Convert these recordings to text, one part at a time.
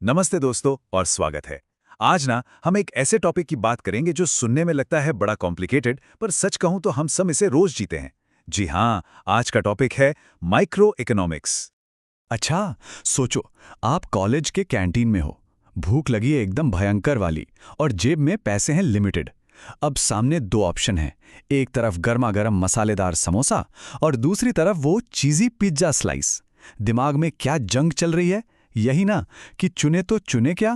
नमस्ते दोस्तों और स्वागत है। आज ना हम एक ऐसे टॉपिक की बात करेंगे जो सुनने में लगता है बड़ा कॉम्प्लिकेटेड, पर सच कहूं तो हम सब इसे रोज जीते हैं। जी हाँ, आज का टॉपिक है माइक्रो इकोनॉमिक्स। अच्छा, सोचो, आप कॉलेज के कैंटीन में हो। भूख लगी है एकदम भयंकर वाली, और जेब में पैसे हैं लिमिटेड। अब सामने दो ऑप्शन हैं। एक तरफ गर्मा गर्म मसालेदार समोसा और दूसरी तरफ वो चीज़ी पिज्जा स्लाइस। दिमाग में क्या जंग चल रही है? यही ना, कि चुने तो चुने क्या।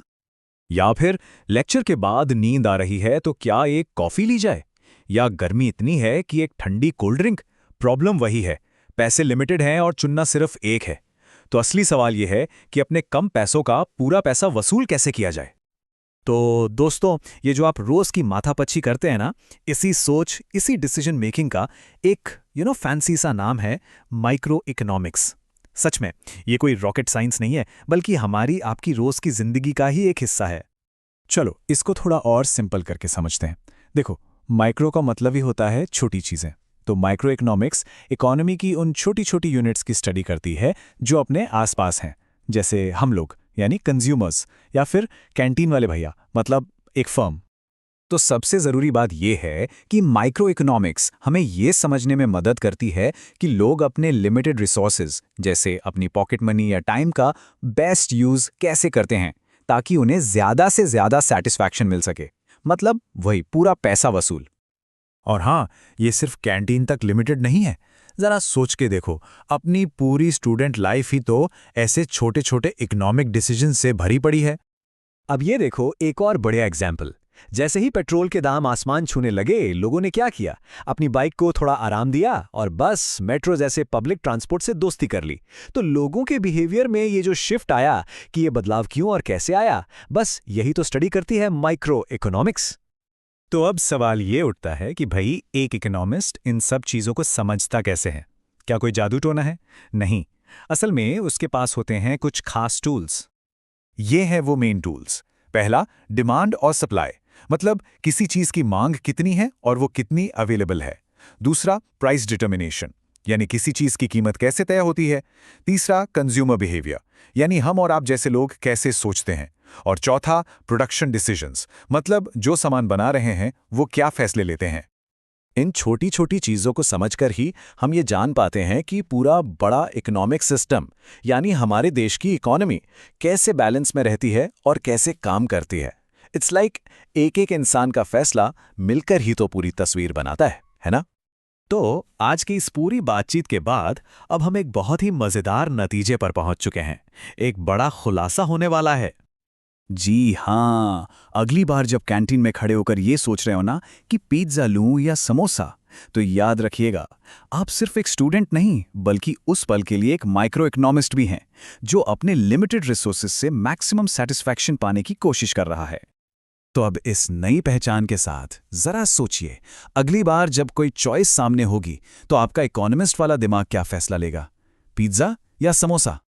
या फिर लेक्चर के बाद नींद आ रही है तो क्या एक कॉफी ली जाए, या गर्मी इतनी है कि एक ठंडी कोल्ड ड्रिंक। प्रॉब्लम वही है, पैसे लिमिटेड हैं और चुनना सिर्फ एक है। तो असली सवाल यह है कि अपने कम पैसों का पूरा पैसा वसूल कैसे किया जाए। तो दोस्तों, ये जो आप रोज की माथापच्ची करते हैं ना, इसी सोच, इसी डिसीजन मेकिंग का एक फैंसी सा नाम है माइक्रो इकोनॉमिक्स। सच में ये कोई रॉकेट साइंस नहीं है, बल्कि हमारी आपकी रोज की जिंदगी का ही एक हिस्सा है। चलो इसको थोड़ा और सिंपल करके समझते हैं। देखो, माइक्रो का मतलब ही होता है छोटी चीज़ें। तो माइक्रो इकोनॉमिक्स इकोनॉमी की उन छोटी छोटी यूनिट्स की स्टडी करती है जो अपने आसपास हैं, जैसे हम लोग यानी कंज्यूमर्स, या फिर कैंटीन वाले भैया, मतलब एक फर्म। तो सबसे ज़रूरी बात यह है कि माइक्रो इकोनॉमिक्स हमें यह समझने में मदद करती है कि लोग अपने लिमिटेड रिसोर्सेज, जैसे अपनी पॉकेट मनी या टाइम का बेस्ट यूज़ कैसे करते हैं, ताकि उन्हें ज़्यादा से ज़्यादा सेटिस्फैक्शन मिल सके। मतलब वही पूरा पैसा वसूल। और हाँ, ये सिर्फ कैंटीन तक लिमिटेड नहीं है। जरा सोच के देखो, अपनी पूरी स्टूडेंट लाइफ ही तो ऐसे छोटे छोटे इकोनॉमिक डिसीजन से भरी पड़ी है। अब ये देखो एक और बढ़िया एग्जाम्पल। जैसे ही पेट्रोल के दाम आसमान छूने लगे, लोगों ने क्या किया? अपनी बाइक को थोड़ा आराम दिया और बस मेट्रो जैसे पब्लिक ट्रांसपोर्ट से दोस्ती कर ली। तो लोगों के बिहेवियर में ये जो शिफ्ट आया, कि ये बदलाव क्यों और कैसे आया, बस यही तो स्टडी करती है माइक्रो इकोनॉमिक्स। तो अब सवाल ये उठता है कि भाई, एक इकोनॉमिस्ट इन सब चीज़ों को समझता कैसे है? क्या कोई जादू टोना है? नहीं। असल में उसके पास होते हैं कुछ खास टूल्स। ये है वो मेन टूल्स। पहला, डिमांड और सप्लाई, मतलब किसी चीज़ की मांग कितनी है और वो कितनी अवेलेबल है। दूसरा, प्राइस डिटर्मिनेशन, यानी किसी चीज़ की कीमत कैसे तय होती है। तीसरा, कंज्यूमर बिहेवियर, यानी हम और आप जैसे लोग कैसे सोचते हैं। और चौथा, प्रोडक्शन डिसीजंस, मतलब जो सामान बना रहे हैं वो क्या फैसले लेते हैं। इन छोटी छोटी चीज़ों को समझकर ही हम ये जान पाते हैं कि पूरा बड़ा इकोनॉमिक सिस्टम, यानी हमारे देश की इकोनॉमी, कैसे बैलेंस में रहती है और कैसे काम करती है। इट्स लाइक एक एक इंसान का फैसला मिलकर ही तो पूरी तस्वीर बनाता है ना? तो आज की इस पूरी बातचीत के बाद अब हम एक बहुत ही मजेदार नतीजे पर पहुंच चुके हैं। एक बड़ा खुलासा होने वाला है। जी हाँ, अगली बार जब कैंटीन में खड़े होकर ये सोच रहे हो ना कि पिज्जा लूं या समोसा, तो याद रखिएगा, आप सिर्फ एक स्टूडेंट नहीं, बल्कि उस पल के लिए एक माइक्रो इकोनॉमिस्ट भी हैं, जो अपने लिमिटेड रिसोर्सेज से मैक्सिमम सेटिस्फैक्शन पाने की कोशिश कर रहा है। तो अब इस नई पहचान के साथ जरा सोचिए, अगली बार जब कोई चॉइस सामने होगी, तो आपका इकोनॉमिस्ट वाला दिमाग क्या फैसला लेगा? पिज्जा या समोसा?